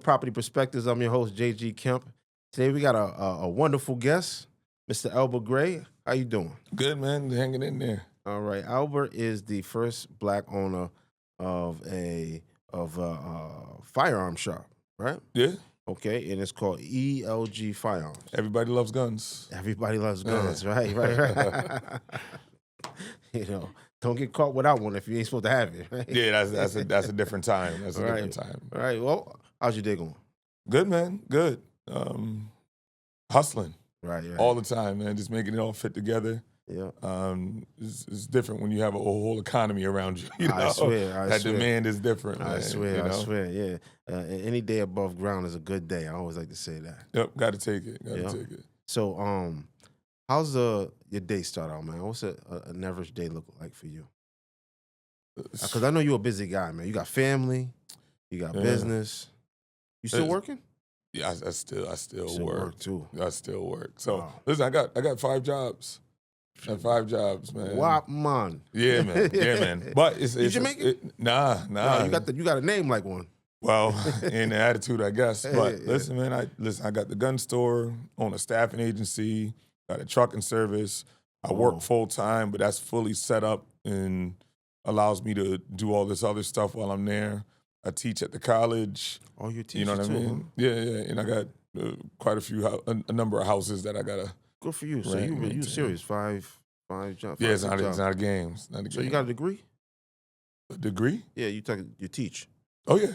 Property Perspectives. I'm your host, JG Kemp. Today we got a wonderful guest, Mr. Elbert Gray. How you doing? Good, man. Hanging in there. All right. Elbert is the first black owner of a firearm shop, right? Yeah. Okay, and it's called ELG Firearms. Everybody loves guns. Everybody loves guns, right. You know, don't get caught without one if you ain't supposed to have it, right? Yeah, that's a different time. That's a different time. All right. Well, how's your day going? Good, man. Good. Hustling. Right. All the time, man. Just making it all fit together. Yeah. It's different when you have a whole economy around you. You know? I swear. That demand is different, man. I swear. You know? Any day above ground is a good day. I always like to say that. Yep. Got to take it. Got to take it. So, how's your day start out, man? What's an average day look like for you? Because I know you're a busy guy, man. You got family, you got business. You still working? Yeah, I still work too. I still work. So listen, I got 5 jobs. I got 5 jobs, man. Wow, man. Yeah, man. Yeah, man. But it's Jamaican? Nah. No, you got a name like one. Well, in the attitude, I guess. But listen, man. I got the gun store, own a staffing agency, got a trucking service. I work full time, but that's fully set up and allows me to do all this other stuff while I'm there. I teach at the college. Oh, you teach? You know what I mean? Yeah. And I got quite a number of houses that I gotta. Good for you. So you serious? 5 jobs? Yeah, it's not a game. It's not a game. So you got a degree? A degree? Yeah, you teach. Oh yeah.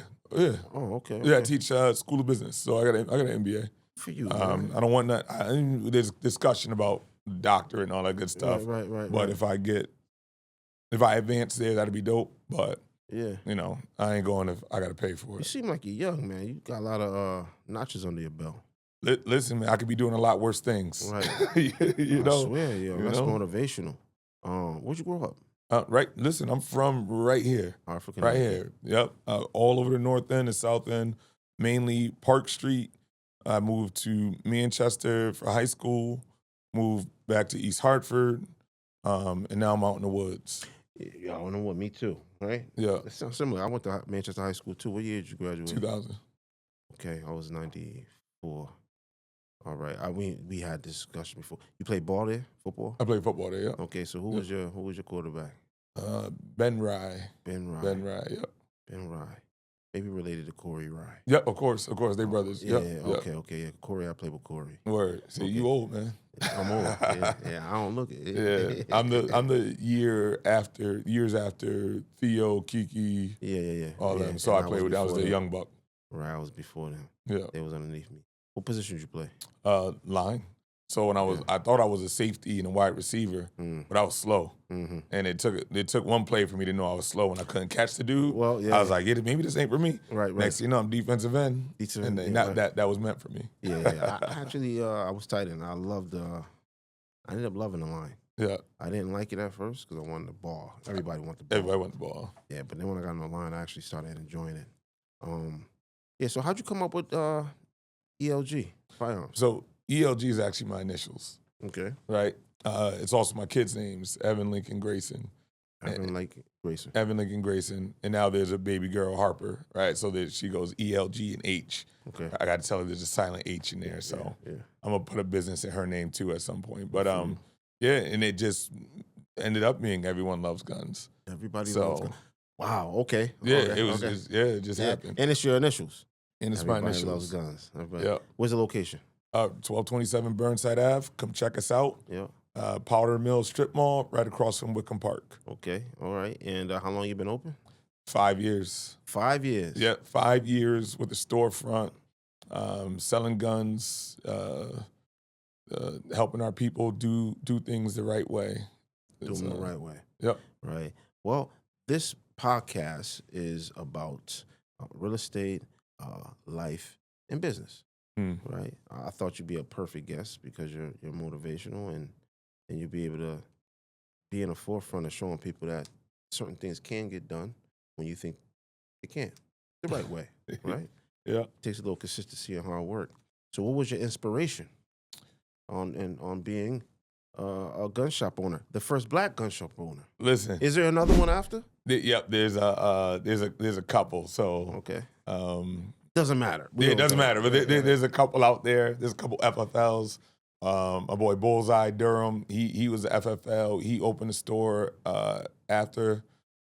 Oh, okay. Yeah, I teach School of Business, so I got an MBA. For you, I don't want that. There's discussion about doctor and all that good stuff. Right. But if I advance there, that'd be dope. But yeah, you know, I ain't going if I got to pay for it. You seem like you're young, man. You got a lot of notches under your belt. Listen, man, I could be doing a lot worse things. Right. you know, I swear, that's motivational. Where'd you grow up? Right. Listen, I'm from right here. Hartford, right here. Yep. All over the north end and south end, mainly Park Street. I moved to Manchester for high school, moved back to East Hartford, and now I'm out in the woods. Yeah, out in the woods. Me too, right? Yeah. That sounds similar. I went to Manchester High School too. What year did you graduate? 2000. Okay, I was 94. All right. We had this discussion before. You played ball there, football? I played football there, yeah. Okay, so who was your quarterback? Ben Rye. Ben Rye. Ben Rye, yep. Ben Rye. Maybe related to Corey Rye. Yep, of course, they brothers. Yeah, yep. Okay. Yeah, Corey, I played with Corey. Word. See, you old, man. I'm old. Yeah, I don't look it. Yeah, I'm the years after Theo, Kiki. Yeah. All them. So I played with. I was the young buck. Right, I was before them. Yeah, they was underneath me. What position did you play? Line. So when I thought I was a safety and a wide receiver, but I was slow. Mm-hmm. And it took one play for me to know I was slow and I couldn't catch the dude. Well, yeah. I was like, maybe this ain't for me. Right. Next thing you know, I'm defensive end. And that was meant for me. Yeah. I was tight end. I ended up loving the line. Yeah. I didn't like it at first because I wanted the ball. Everybody wanted the ball. Yeah, but then when I got on the line, I actually started enjoying it. So how'd you come up with ELG Firearms? So ELG is actually my initials. Okay. Right? It's also my kids' names, Evan Lincoln Grayson. Evan Lincoln Grayson. And now there's a baby girl, Harper, right? So that she goes ELG and H. Okay. I got to tell her there's a silent H in there. So I'm going to put a business in her name too at some point. But and it just ended up being Everyone Loves Guns. Everybody loves guns. Wow, okay. Yeah, it just happened. And it's your initials. And it's my Everybody initials. Loves Guns. Yeah. Where's the location? 1227 Burnside Ave. Come check us out. Yeah. Powder Mill Strip Mall, right across from Wickham Park. Okay, all right. And how long you been open? 5 years. 5 years? Yeah, 5 years with a storefront, selling guns, helping our people do things the right way. Do them the right way. Yep. Right. Well, this podcast is about real estate, life, and business. Right. I thought you'd be a perfect guest because you're motivational and you'll be able to be in the forefront of showing people that certain things can get done when you think it can't. The right way, right? Yeah. It takes a little consistency and hard work. So what was your inspiration on being a gun shop owner, the first black gun shop owner? Listen. Is there another one after? Yep, there's a couple. So okay. Doesn't matter. It doesn't matter. But there's a couple out there. There's a couple FFLs. My boy Bullseye Durham, he was the FFL. He opened a store after,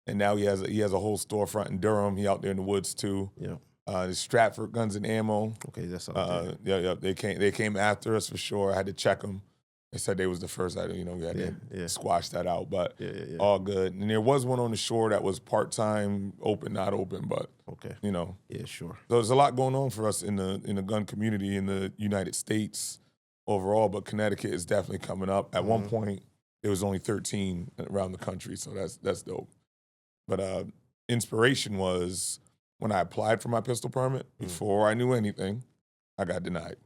and now he has a whole storefront in Durham. He out there in the woods too. Yeah. The Stratford Guns and Ammo. Okay, that's out there. Yeah. They came after us for sure. I had to check them. They said they was the first. We had to squash that out, but all good. And there was one on the shore that was part-time, open, not open, but okay. Yeah, sure. So there's a lot going on for us in the gun community in the United States overall, but Connecticut is definitely coming up. At one point, there was only 13 around the country, so that's dope. But inspiration was when I applied for my pistol permit. Before I knew anything, I got denied.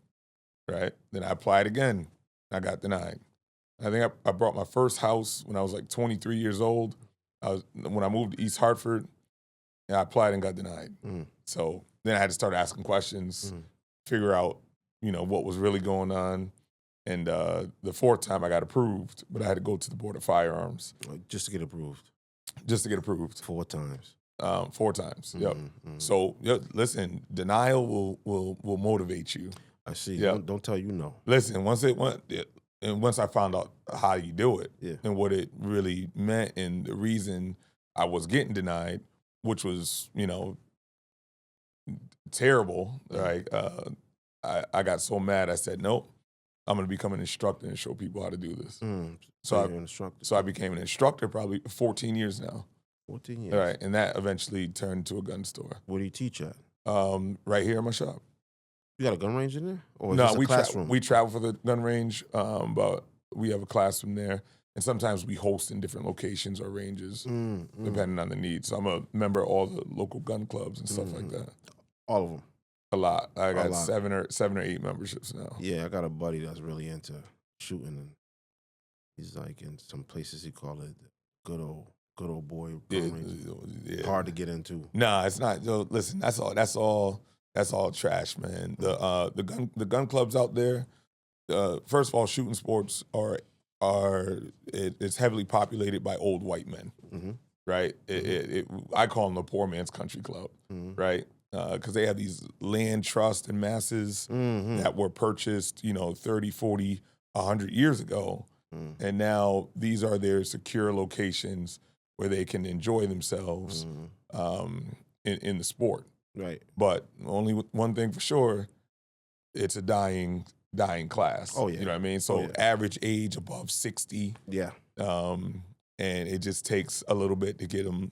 Right? Then I applied again. I got denied. I think I bought my first house when I was like 23 years old. When I moved to East Hartford, I applied and got denied. So then I had to start asking questions, figure out, what was really going on. And the fourth time I got approved, but I had to go to the Board of Firearms. Just to get approved? Just to get approved. 4 times? 4 times, yep. So, listen, denial will motivate you. I see. Yep. Don't tell you no. Listen, once I found out how you do it and what it really meant and the reason I was getting denied, which was, terrible. Like I got so mad. I said, nope, I'm going to become an instructor and show people how to do this. So you're an instructor. So I became an instructor probably 14 years now. 14 years. All right, and that eventually turned into a gun store. Where do you teach at? Right here in my shop. You got a gun range in there? Or is No, this a classroom? We travel for the gun range, but we have a classroom there. And sometimes we host in different locations or ranges, depending on the needs. So I'm a member of all the local gun clubs and stuff like that. All of them? A lot. I got 7 or 8 memberships now. Yeah, I got a buddy that's really into shooting. And he's like, in some places he call it good old boy gun range. Yeah. Hard to get into. Nah, it's not. Listen, that's all trash, man. The gun clubs out there. First of all, shooting sports it's heavily populated by old white men, right? I call them the poor man's country club, right? Because they have these land trusts and masses that were purchased, 30, 40, 100 years ago, and now these are their secure locations where they can enjoy themselves in the sport. Right. But only one thing for sure, it's a dying class. Oh, yeah. You know what I mean? So average age above 60. Yeah. And it just takes a little bit to get them,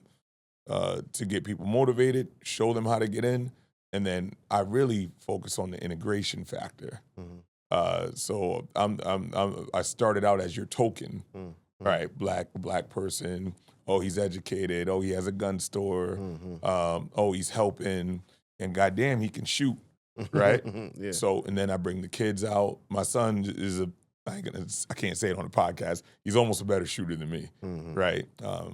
to get people motivated, show them how to get in. And then I really focus on the integration factor. So I started out as your token, right? Black person. Oh, he's educated. Oh, he has a gun store. Oh, he's helping. And goddamn, he can shoot, right? Yeah. So, and then I bring the kids out. My son is I can't say it on the podcast. He's almost a better shooter than me, right? I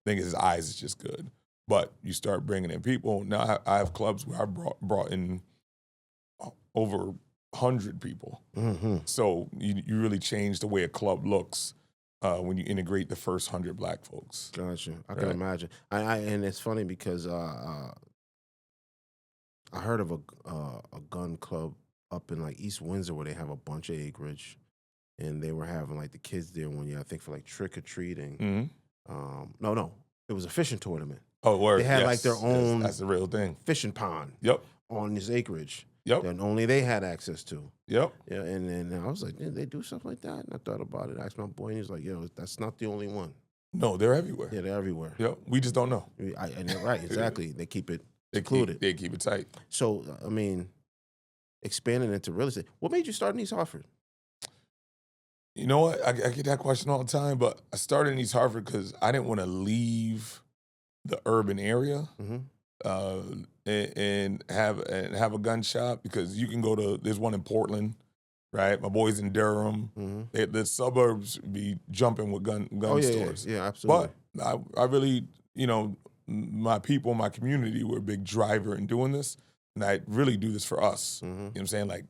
think his eyes is just good. But you start bringing in people. Now I have clubs where I brought in over 100 people. So you really change the way a club looks when you integrate the first 100 black folks. Gotcha. I can imagine. And it's funny because I heard of a gun club up in like East Windsor where they have a bunch of acreage, and they were having like the kids there one year, I think for like trick or treating. No, it was a fishing tournament. Oh, word. They had like their own. That's the real thing. Fishing pond. Yep. On this acreage. Yep. That only they had access to. Yep. Yeah, and then I was like, did they do stuff like that? And I thought about it. I asked my boy, and he's like, yo, that's not the only one. No, they're everywhere. Yeah, they're everywhere. Yep. We just don't know. And they're right, exactly. They keep it secluded. They keep it tight. So, I mean, expanding into real estate. What made you start in East Hartford? You know what? I get that question all the time, but I started in East Hartford because I didn't want to leave the urban area and have a gun shop, because you can go to, there's one in Portland, right? My boys in Durham. The suburbs be jumping with gun stores. Yeah, absolutely. But I really, my people, my community were a big driver in doing this, and I really do this for us. You know what I'm saying? Like,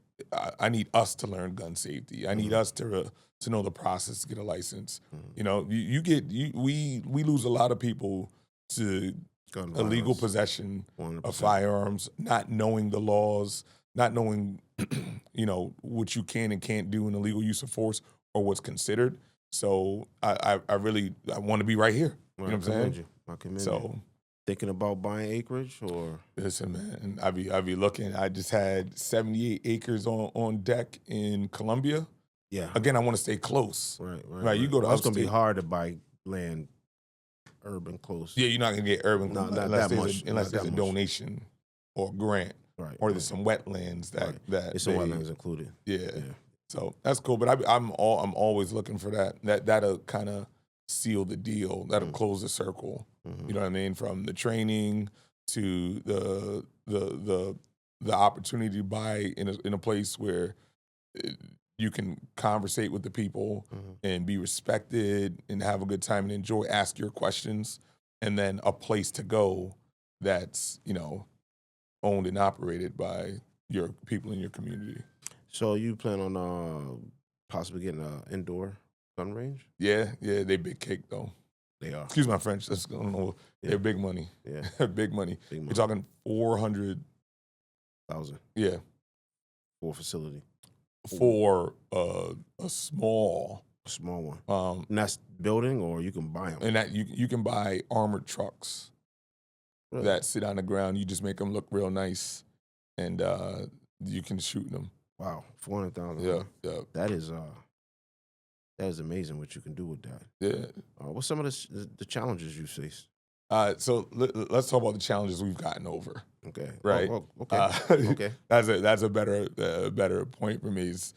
I need us to learn gun safety. I need us to know the process to get a license. We lose a lot of people to Gun illegal violence. possession 100%. of firearms, not knowing the laws, not knowing, what you can and can't do in illegal use of force or what's considered. So I want to be right here. You know what I'm saying? I commend you. Thinking about buying acreage or? Listen, man, I be looking. I just had 78 acres on deck in Columbia. Yeah. Again, I want to stay close. Right. You go to It's going to be upstate. hard to buy land urban close. Yeah, you're not going to get urban not unless that much. Unless there's a donation or grant. Right. Or there's some wetlands that there's some wetlands included. Yeah. So that's cool. But I'm always looking for that. That'll kind of seal the deal. That'll close the circle. You know what I mean? From the training to the opportunity to buy in a place where you can conversate with the people and be respected and have a good time and enjoy, ask your questions, and then a place to go that's, owned and operated by your people in your community. So you plan on possibly getting an indoor gun range? Yeah, they big cake though. They are. Excuse my French. I don't know. Yeah. They're big money. Yeah. Big money. Big money. We're talking 400,000. Yeah. For a facility. For a small one. And that's building, or you can buy them. And that you can buy armored trucks that sit on the ground. You just make them look real nice, and you can shoot them. Wow, 400,000. Yeah. That is amazing what you can do with that. Yeah. What's some of the challenges you faced? So let's talk about the challenges we've gotten over. Okay. Right. Okay. Okay. That's a better point for me. Is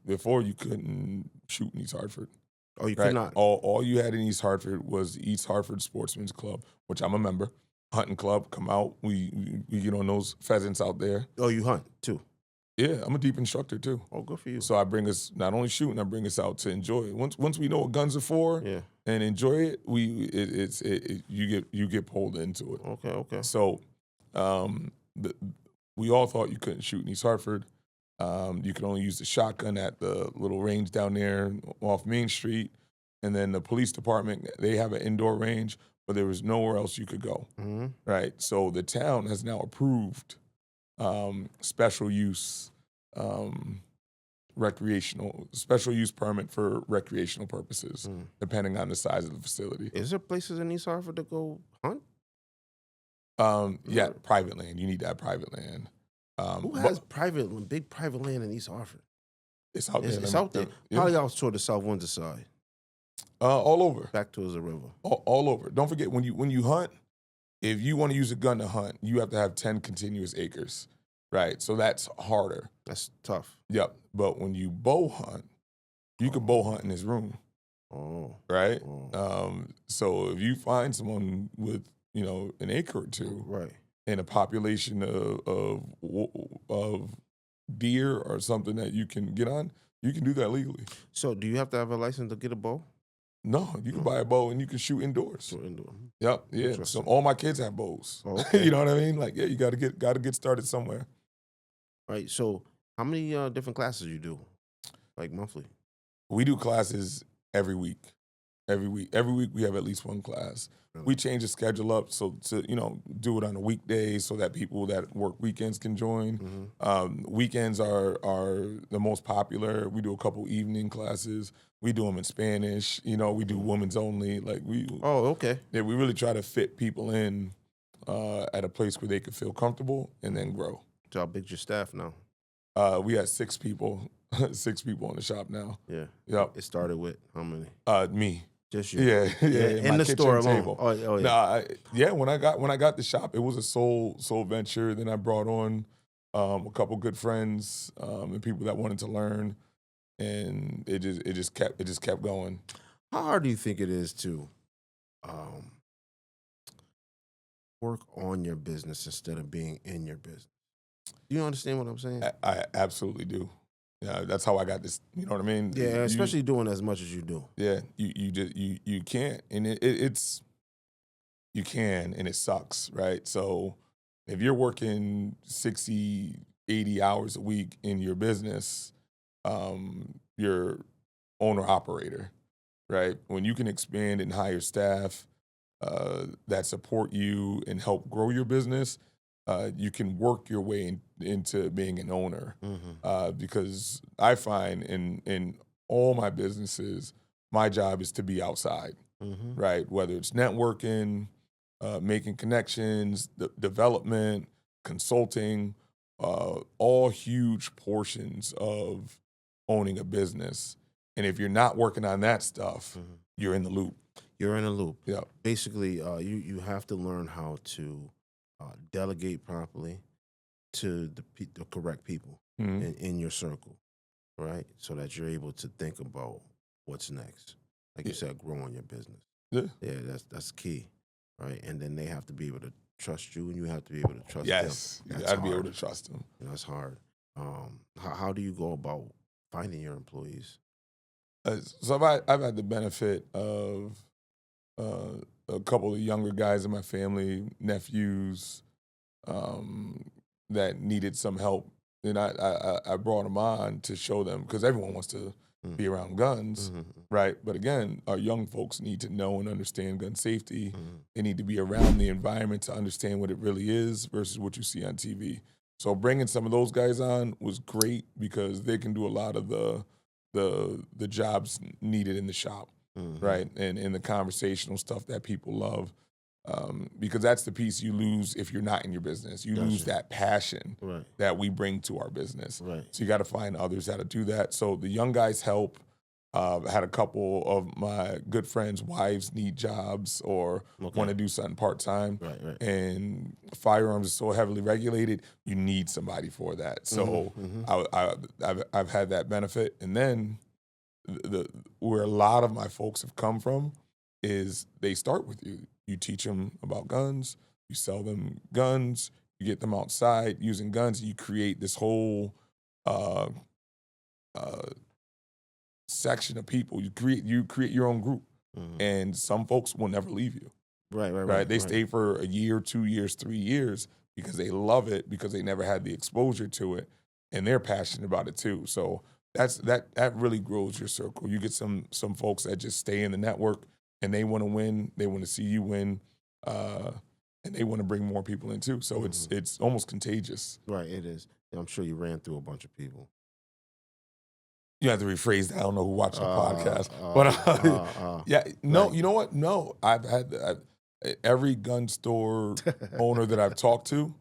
before you couldn't shoot in East Hartford. Oh, you could not. All you had in East Hartford was the East Hartford Sportsman's Club, which I'm a member. Hunting club, come out. We get on those pheasants out there. Oh, you hunt too? Yeah, I'm a deep instructor too. Oh, good for you. So I bring us not only shooting, I bring us out to enjoy it. Once we know what guns are for, and enjoy it, you get pulled into it. Okay. So, we all thought you couldn't shoot in East Hartford. You could only use the shotgun at the little range down there off Main Street, and then the police department, they have an indoor range, but there was nowhere else you could go. Right. So the town has now approved special use special use permit for recreational purposes, depending on the size of the facility. Is there places in East Hartford to go hunt? Yeah, private land. You need to have private land. Who has big private land in East Hartford? It's out there. It's out there. Probably out toward the South Windsor side. All over. Back towards the river. All over. Don't forget, when you hunt, if you want to use a gun to hunt, you have to have 10 continuous acres. Right, so that's harder. That's tough. Yep, but when you bow hunt, you can bow hunt in this room. Oh. Right? Oh. So if you find someone with, an acre or two, right, and a population of deer or something that you can get on, you can do that legally. So do you have to have a license to get a bow? No, you can buy a bow and you can shoot indoors. Shoot indoor. Yep, yeah. So all my kids have bows. Oh, okay. You know what I mean? Like, yeah, you got to get started somewhere. Right. So how many different classes you do, like monthly? We do classes every week. Every week we have at least one class. Really? We change the schedule up so to do it on a weekday so that people that work weekends can join. Weekends are the most popular. We do a couple evening classes. We do them in Spanish. We do women's only. Like we. Oh, okay. Yeah, we really try to fit people in at a place where they could feel comfortable and then grow. So how big's your staff now? We have 6 people. 6 people in the shop now. Yeah. Yep. It started with how many? Me. Just you. Yeah. In the store alone. Oh yeah. When I got the shop, it was a sole venture. Then I brought on a couple good friends and people that wanted to learn, and it just kept going. How hard do you think it is to work on your business instead of being in your business? Do you understand what I'm saying? I absolutely do. Yeah, that's how I got this. You know what I mean? Yeah, especially doing as much as you do. Yeah, you can't, and it's you can, and it sucks, right? So if you're working 60, 80 hours a week in your business, you're owner operator, right? When you can expand and hire staff, that support you and help grow your business, you can work your way into being an owner. Because I find in all my businesses, my job is to be outside, right? Whether it's networking, making connections, development, consulting, all huge portions of owning a business. And if you're not working on that stuff, you're in the loop. You're in a loop. Yeah. Basically, you have to learn how to delegate properly to the correct people in your circle, right? So that you're able to think about what's next. Like you said, growing your business. Yeah, that's key, right? And then they have to be able to trust you, and you have to be able to trust them. Yes, you got to be able to trust them. That's hard. How do you go about finding your employees? So I've had the benefit of a couple of younger guys in my family, nephews, that needed some help, and I brought them on to show them, because everyone wants to be around guns, right? But again, our young folks need to know and understand gun safety. They need to be around the environment to understand what it really is versus what you see on TV. So bringing some of those guys on was great because they can do a lot of the jobs needed in the shop, right? And in the conversational stuff that people love. Because that's the piece you lose if you're not in your business. You lose that passion that we bring to our business. Right. So you got to find others how to do that. So the young guys help. Had a couple of my good friends' wives need jobs or want to do something part-time. Right. And firearms is so heavily regulated, you need somebody for that. So I've had that benefit. And then where a lot of my folks have come from is they start with you. You teach them about guns, you sell them guns, you get them outside using guns, and you create this whole section of people. You create your own group, and some folks will never leave you. Right. They stay for a year, 2 years, 3 years because they love it, because they never had the exposure to it, and they're passionate about it too. So that really grows your circle. You get some folks that just stay in the network, and they want to win. They want to see you win, and they want to bring more people in too. So it's almost contagious. Right, it is. I'm sure you ran through a bunch of people. You have to rephrase that. I don't know who watched the podcast, but no, right. You know what? No, I've had every gun store owner that I've talked to.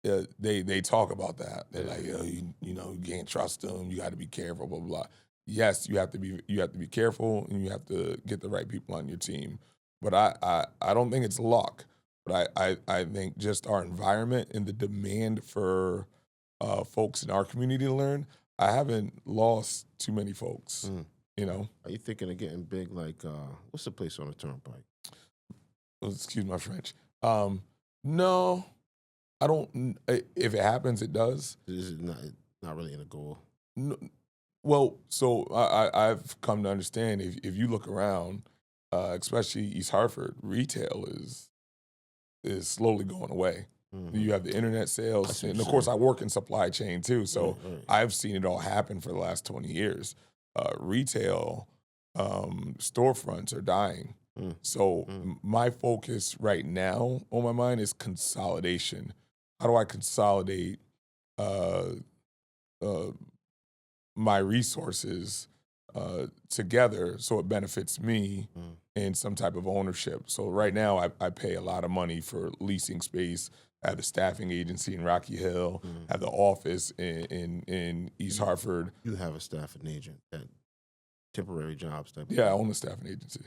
They talk about that. They're like, you know, you can't trust them. You got to be careful. Blah blah blah. Yes, you have to be careful, and you have to get the right people on your team. But I don't think it's luck. But I think just our environment and the demand for folks in our community to learn. I haven't lost too many folks. You know. Are you thinking of getting big? Like, what's the place on the turnpike? Excuse my French. No, I don't. If it happens, it does. Is it not really in a goal? No, well, so I've come to understand if you look around, especially East Hartford, retail is slowly going away. You have the internet sales, and of course, I work in supply chain too, so I've seen it all happen for the last 20 years. Retail storefronts are dying. So my focus right now on my mind is consolidation. How do I consolidate my resources together so it benefits me in some type of ownership? So right now I pay a lot of money for leasing space. I have the staffing agency in Rocky Hill. I have the office in East Hartford. You have a staffing agent at temporary jobs type. Yeah, I own the staffing agency.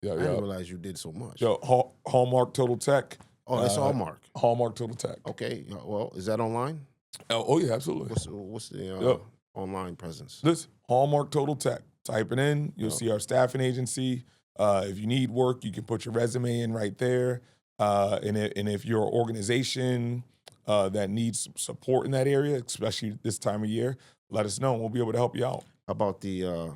Yeah, I didn't realize you did so much. Yo, Hallmark Total Tech. Oh, that's Hallmark. Hallmark Total Tech. Okay. Well, is that online? Oh yeah, absolutely. What's the online presence? This Hallmark Total Tech. Type it in. You'll see our staffing agency. If you need work, you can put your resume in right there. And if you're an organization that needs support in that area, especially this time of year, let us know and we'll be able to help you out. How about the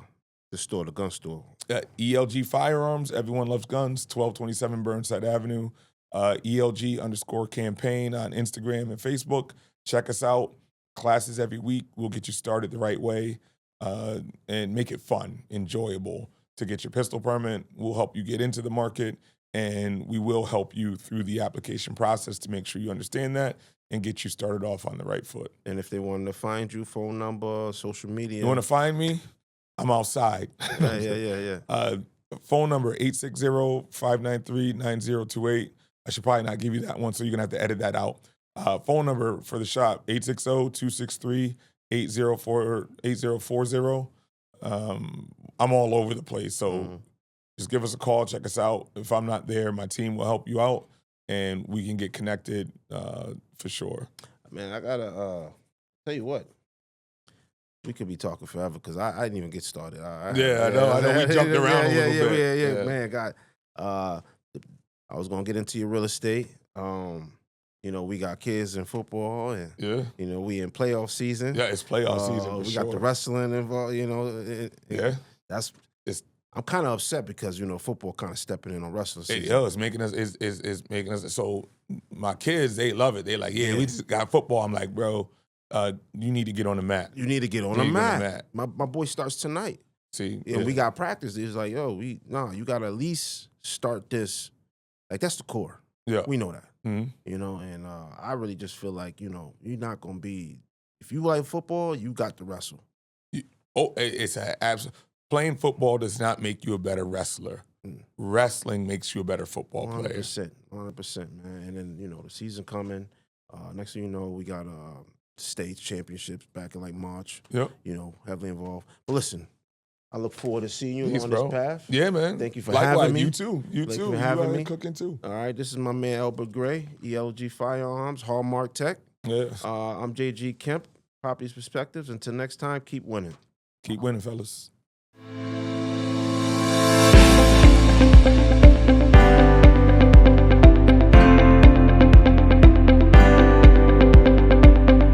store, the gun store? ELG Firearms. Everyone loves guns. 1227 Burnside Avenue. ELG_campaign on Instagram and Facebook. Check us out. Classes every week. We'll get you started the right way and make it fun, enjoyable to get your pistol permit. We'll help you get into the market and we will help you through the application process to make sure you understand that and get you started off on the right foot. And if they wanted to find you, phone number, social media. You want to find me? I'm outside. Yeah. Phone number 860-593-9028. I should probably not give you that one, so you're going to have to edit that out. Phone number for the shop, 860-263-8040. I'm all over the place, so just give us a call, check us out. If I'm not there, my team will help you out, and we can get connected for sure. Man, I got to tell you what. We could be talking forever because I didn't even get started. I know. We jumped around a little bit. Yeah. Man, God, I was going to get into your real estate. We got kids in football, and we in playoff season. Yeah, it's playoff season. We got the wrestling involved. I'm kind of upset because football kind of stepping in on wrestling season. It's making us. Is making us. So my kids, they love it. They like, we just got football. I'm like, bro, you need to get on the mat. You need to get on the mat. My boy starts tonight. See, and we got practice. He's like, you got to at least start this. Like, that's the core. Yeah, we know that. Mm-hmm. And I really just feel like you're not gonna be. If you like football, you got to wrestle. It's an absolute. Playing football does not make you a better wrestler. Wrestling makes you a better football player. 100%, man. And then the season coming. Next thing you know, we got state championships back in like March. Yep. Heavily involved. But listen, I look forward to seeing you on bro. this path. Yeah, man. Thank you for Likewise, having me. You too. You for having me. Cooking too. All right, this is my man Elbert Gray, ELG Firearms, Hallmark Tech. Yes. I'm JG Kemp, Properties Perspectives. Until next time, keep winning. Keep winning, fellas.